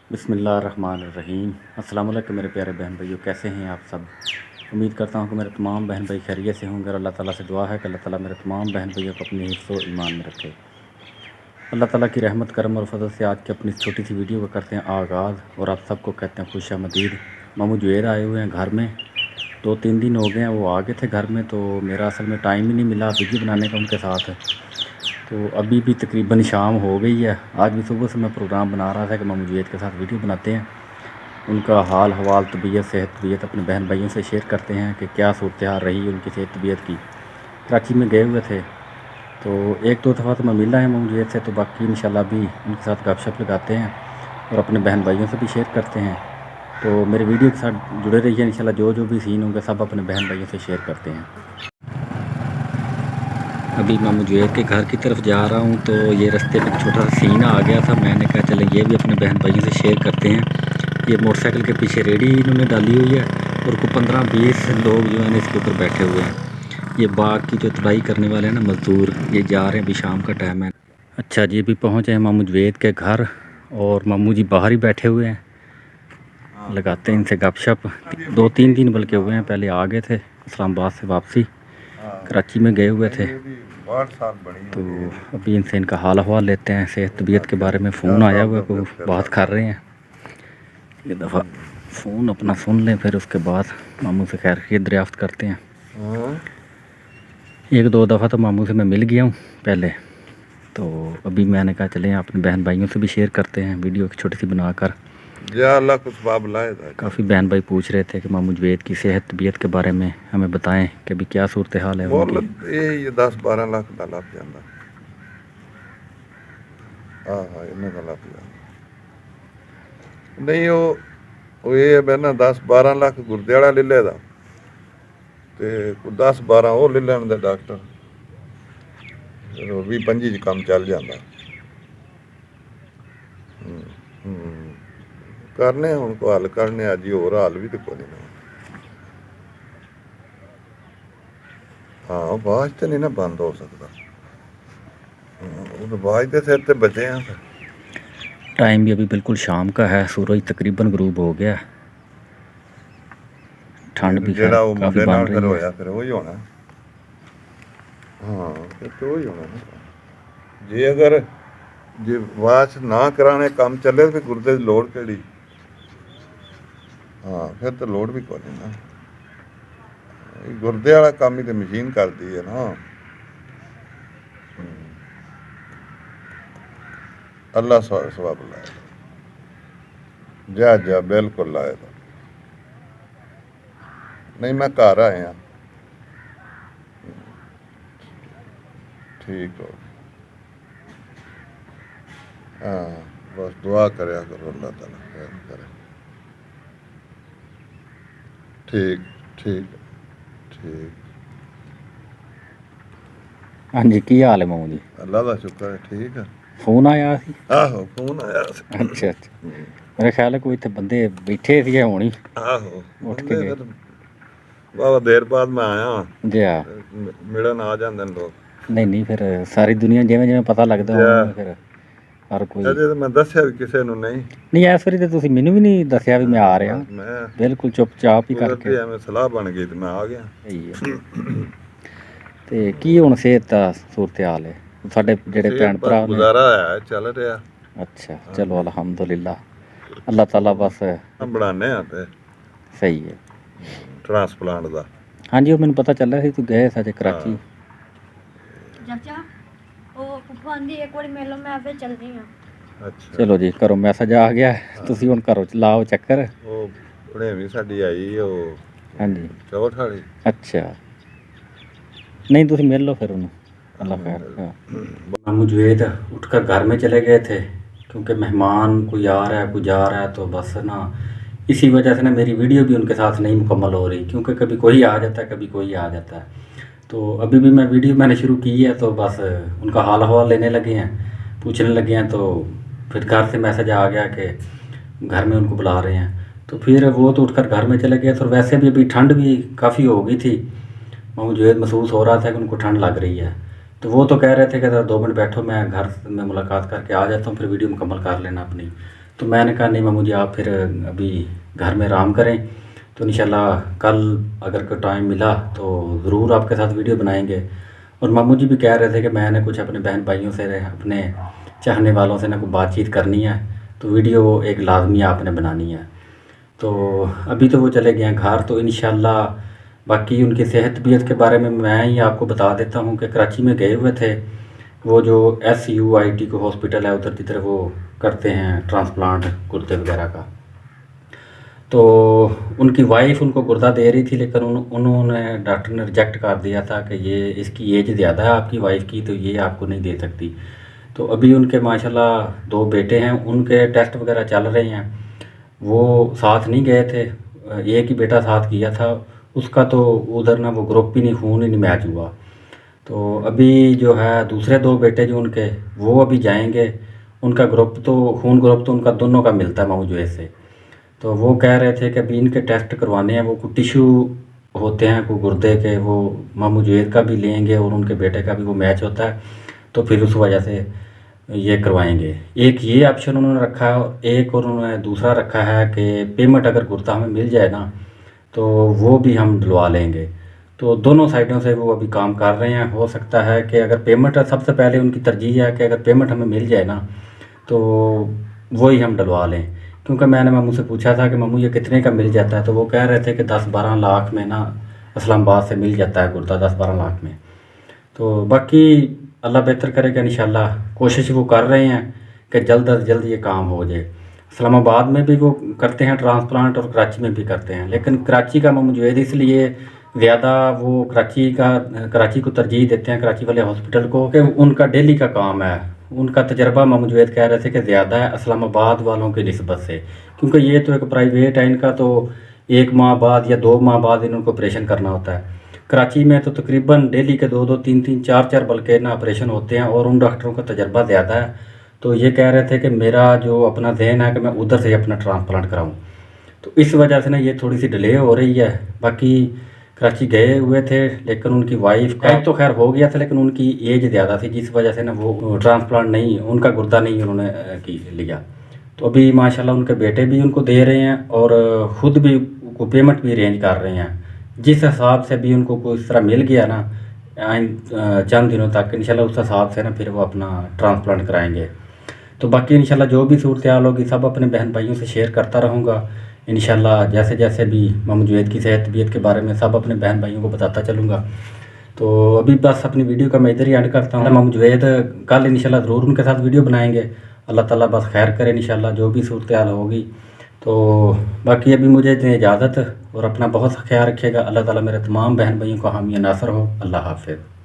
बिस्मिल्लाहिर्रहमानिर्रहीम। अस्सलाम वालेकुम मेरे प्यारे बहन भाइयों, कैसे हैं आप सब। उम्मीद करता हूँ कि मेरे तमाम बहन भाई खैरियत से होंगे और अल्लाह ताला से दुआ है कि अल्लाह ताला मेरे तमाम बहन भाइयों को अपने हिफ्ज़ व ईमान में रखे। अल्लाह ताला की रहमत करम और फजल से आज की अपनी छोटी सी वीडियो को करते हैं आगाज़ और आप सबको कहते हैं खुशामदीद। मामू जुएर आए हुए हैं घर में, 2-3 दिन हो गए हैं वो आ गए थे घर में, तो मेरा असल में टाइम ही नहीं मिला वीडियो बनाने का उनके साथ। तो अभी भी तकरीबन शाम हो गई है। आज भी सुबह से मैं प्रोग्राम बना रहा था कि मामू जुएद के साथ वीडियो बनाते हैं, उनका हाल हवाल तबीयत सेहत तबीयत अपने बहन भाइयों से शेयर करते हैं कि क्या सूरत हाल रही उनकी सेहत तबीयत की। कराची में गए हुए थे तो 1-2 दफ़ा तो मैं मिला है मामू जुएद से, तो बाकी इंशाल्लाह भी उनके साथ गपशप लगाते हैं और अपने बहन भाइयों से भी शेयर करते हैं। तो मेरे वीडियो के साथ जुड़े रहिए, इंशाल्लाह जो भी सीन होंगे सब अपने बहन भाइयों से शेयर करते हैं। अभी मामू जुएद के घर की तरफ जा रहा हूँ तो ये रास्ते में छोटा सा सीन आ गया था, मैंने कहा चलें ये भी अपने बहन भाइयों से शेयर करते हैं। ये मोटरसाइकिल के पीछे रेडी इन्होंने डाली हुई है और को 15-20 लोग जो हैं इसके ऊपर बैठे हुए हैं। ये बाग की जो तुड़ाई करने वाले हैं ना मज़दूर, ये जा रहे हैं, अभी शाम का टाइम है। अच्छा जी, अभी पहुँचे हैं मामू जुएद के घर और मामू जी बाहर ही बैठे हुए हैं, लगाते हैं इनसे गपशप। 2-3 दिन बल्कि हुए हैं, पहले आ गए थे इस्लामाबाद से वापसी, कराची में गए हुए थे। तो अभी इनसे इनका हाल हवाल लेते हैं, सेहत तबीयत के बारे में। फ़ोन आया हुआ है, को बात कर रहे हैं। ये दफ़ा फ़ोन अपना सुन लें, फिर उसके बाद मामू से खैरियत दरियाफ्त करते हैं। 1-2 दफ़ा तो मामू से मैं मिल गया हूँ पहले, तो अभी मैंने कहा चलें अपने बहन भाइयों से भी शेयर करते हैं वीडियो की छोटी सी बनाकर। अल्लाह कुछ बाब लाए था। काफ़ी बहन भाई पूछ रहे थे कि मामू जुवेद की सेहत तबीयत के बारे में हमें बताएं कि अभी क्या सूरत हाल है उनकी। ये 10-12 लाख का लग जाता। हाँ इन्हें का लग जाता नहीं, वो ये है ना 10-12 लाख गुर्दे वाला ले लेदा ते 10-12 वो ले लैन दे डॉक्टर, 20-25 काम चल जाता। करने हुण को हल करने, अज ही होर हल भी तो कोई नहीं। हाँ बाज तो नहीं ना बंद हो सकता, बाज के सिर ते बचे हैं। टाइम भी अभी बिल्कुल शाम का है, सूरज तकरीबन गरूब हो गया, ठंड भी काफ़ी बन रही है। फिर वही होना। हाँ फिर तो वही होना जे अगर जे वाच ना कराने काम चले तो गुर्दे की लोड़ केड़ी। हाँ फिर तो लोड़ भी कोई ना, गुर्दे वाला काम ही तो मशीन करती है ना। अल्लाह सवाब लाए जा बिल्कुल लाए था। नहीं मैं घर आया, ठीक हो। हाँ बस दुआ करया करो अल्लाह ताला खैर करे। ठीक ठीक ठीक। हाँ जी, की हाल है मामू जी? अल्लाह का शुक्र है, ठीक है। फोन आया सी? आहो फोन आया। अच्छा अच्छा, मेरा ख्याल है कोई इतने बंदे बैठे थे होनी। आहो उठ के गए बहुत देर बाद मैं आया जी। हाँ मिलन आ जाते लोग। नहीं फिर सारी दुनिया जिमें जिमें पता लगता है फिर हर कोई। अजे मैं दस्या भी किसी ਨੂੰ नहीं इस वारी तो तुसी मैनू भी नहीं दस्या भी मैं आ रहा। मैं बिल्कुल चुपचाप ही करके एवं सलाह बन गई तो मैं आ गया। सही है। ਤੇ ਕੀ ਹੁਣ ਸਿਹਤ ਦਾ सूरत हाल है ਸਾਡੇ ਜਿਹੜੇ ਭੈਣ ਭਰਾ ਨੇ? गुजारा है चल रहा। अच्छा चलो अल्हम्दुलिल्लाह, अल्लाह ताला बस बनाने आते सही है ट्रांसप्लांट ਦਾ। हाँ जी वो मैंने पता चल रहा ਸੀ तू गए सच कराची। चाचा ਉਹ ਫੁੱਫਾ ਦੀ ਇੱਕ ਵਾਰੀ ਮਿਲ ਲਓ, ਮੈਂ ਆਪੇ ਚੱਲਦੀ ਹਾਂ। ਅੱਛਾ ਚਲੋ ਜੀ ਘਰੋਂ ਮੈਸੇਜ ਆ ਗਿਆ, ਤੁਸੀਂ ਹੁਣ ਘਰੋਂ ਲਾਓ ਚੱਕਰ। ਉਹ ਭਣੇਵੀਂ ਸਾਡੀ ਆਈ ਉਹ ਹਾਂਜੀ ਚੌਥ ਵਾਲੀ। अच्छा नहीं तुम मिल लो फिर उन्हें अल्लाह खैर। मामू जुवेद उठकर घर में चले गए थे क्योंकि मेहमान कोई आ रहा है कोई जा रहा है, तो बस ना इसी वजह से ना मेरी वीडियो भी उनके साथ नहीं मुकम्मल हो रही, क्योंकि कभी कोई आ जाता है कभी कोई आ जाता है। तो अभी भी मैं वीडियो मैंने शुरू की है तो बस उनका हाल हवाल लेने लगे हैं, पूछने लगे हैं। तो फिर घर से मैसेज आ गया कि घर में उनको बुला रहे हैं, तो फिर वो तो उठकर घर में चले गए। तो वैसे भी अभी ठंड भी काफ़ी हो गई थी, मामू जुवेद महसूस हो रहा था कि उनको ठंड लग रही है। तो वो तो कह रहे थे कि 2 मिनट बैठो मैं घर में मुलाकात करके आ जाता हूँ, फिर वीडियो मुकम्मल कर लेना अपनी। तो मैंने कहा नहीं मामू जी आप फिर अभी घर में आराम करें, तो इंशाल्लाह कल अगर कोई टाइम मिला तो ज़रूर आपके साथ वीडियो बनाएंगे। और मामू जी भी कह रहे थे कि मैंने कुछ अपने बहन भाइयों से, अपने चाहने वालों से ना कोई बातचीत करनी है, तो वीडियो एक लाजमी आपने बनानी है। तो अभी तो वो चले गए हैं घर, तो इंशाल्लाह बाकी उनकी सेहत तबीयत के बारे में मैं ही आपको बता देता हूँ कि कराची में गए हुए थे, वो जो SUIT को हॉस्पिटल है उधर की तरफ वो करते हैं ट्रांसप्लांट गुर्दे वगैरह का। तो उनकी वाइफ उनको गुर्दा दे रही थी, लेकिन उन्होंने डॉक्टर ने रिजेक्ट कर दिया था कि ये इसकी एज ज़्यादा है आपकी वाइफ की, तो ये आपको नहीं दे सकती। तो अभी उनके माशाल्लाह 2 बेटे हैं, उनके टेस्ट वगैरह चल रहे हैं। वो साथ नहीं गए थे, एक ही बेटा साथ किया था, उसका तो उधर ना वो ग्रुप ही नहीं, खून ही नहीं मैच हुआ। तो अभी जो है दूसरे 2 बेटे जो उनके, वो अभी जाएंगे, उनका ग्रुप तो खून ग्रुप तो उनका दोनों का मिलता है मामू जुएद से। तो वो कह रहे थे कि अभी इनके टेस्ट करवाने हैं, वो कुछ टिश्यू होते हैं कोई गुर्दे के, वो मामू जुएद का भी लेंगे और उनके बेटे का भी वो मैच होता है, तो फिर उस वजह से ये करवाएंगे। एक ये ऑप्शन उन्होंने रखा है, एक और उन्होंने दूसरा रखा है कि पेमेंट अगर गुर्दा हमें मिल जाए ना तो वो भी हम दिलवा लेंगे। तो दोनों साइडों से वो अभी काम कर रहे हैं। हो सकता है कि अगर पेमेंट, सबसे पहले उनकी तरजीह है कि अगर पेमेंट हमें मिल जाए ना तो वही हम डलवा लें। क्योंकि मैंने मामू से पूछा था कि मामू ये कितने का मिल जाता है, तो वो कह रहे थे कि 10-12 लाख में ना इस्लामाबाद से मिल जाता है गुर्दा, 10-12 लाख में। तो बाकी अल्लाह बेहतर करेगा इंशाल्लाह, कोशिश वो कर रहे हैं कि जल्द अज जल्द ये काम हो जाए। इस्लामाबाद में भी वो करते हैं ट्रांसप्लांट और कराची में भी करते हैं, लेकिन कराची का मामू जुएद इसलिए ज़्यादा वो कराची को तरजीह देते हैं, कराची वाले हॉस्पिटल को, कि उनका डेली का काम है। उनका तजर्बा मामू जुएद कह रहे थे कि ज़्यादा है इस्लामाबाद वालों की निस्बत से, क्योंकि ये तो एक प्राइवेट है, इनका तो 1 माह बाद या 2 माह बाद इनको ऑपरेशन करना होता है। कराची में तो तकरीबन डेली के 2-2, 3-3, 4-4 बल्कि ना ऑपरेशन होते हैं, और उन डॉक्टरों का तजर्बा ज़्यादा है। तो ये कह रहे थे कि मेरा जो अपना ज़हन है कि मैं उधर से अपना ट्रांसप्लांट कराऊं, तो इस वजह से ना ये थोड़ी सी डिले हो रही है। बाकी कराची गए हुए थे, लेकिन उनकी वाइफ का तो खैर हो गया था, लेकिन उनकी एज ज़्यादा थी, जिस वजह से ना वो ट्रांसप्लांट नहीं, उनका गुर्दा नहीं उन्होंने लिया। तो अभी माशाल्लाह उनके बेटे भी उनको दे रहे हैं और ख़ुद भी को पेमेंट भी अरेंज कर रहे हैं। जिस हिसाब से भी उनको कोई इस तरह मिल गया ना चंद दिनों तक, इंशाल्लाह उस हिसाब से ना फिर वो अपना ट्रांसप्लांट कराएंगे। तो बाकी इंशाल्लाह जो भी सूरत हाल होगी सब अपने बहन भाइयों से शेयर करता रहूँगा इंशाल्लाह। जैसे जैसे भी मामू जुएद की सेहत तबीयत के बारे में सब अपने बहन भाइयों को बताता चलूँगा। तो अभी बस अपनी वीडियो का मैं इधर ही एंड करता हूँ। मामू जुएद कल इंशाल्लाह ज़रूर उनके साथ वीडियो बनाएंगे। अल्लाह ताला बस खैर करे इंशाल्लाह, जो भी सूरत हाल होगी। तो बाकी अभी मुझे दें इजाज़त, और अपना बहुत ख्याल रखिएगा। अल्लाह ताला मेरे तमाम बहन भाइयों को हामी नासर हो। अल्लाह हाफ़िज़।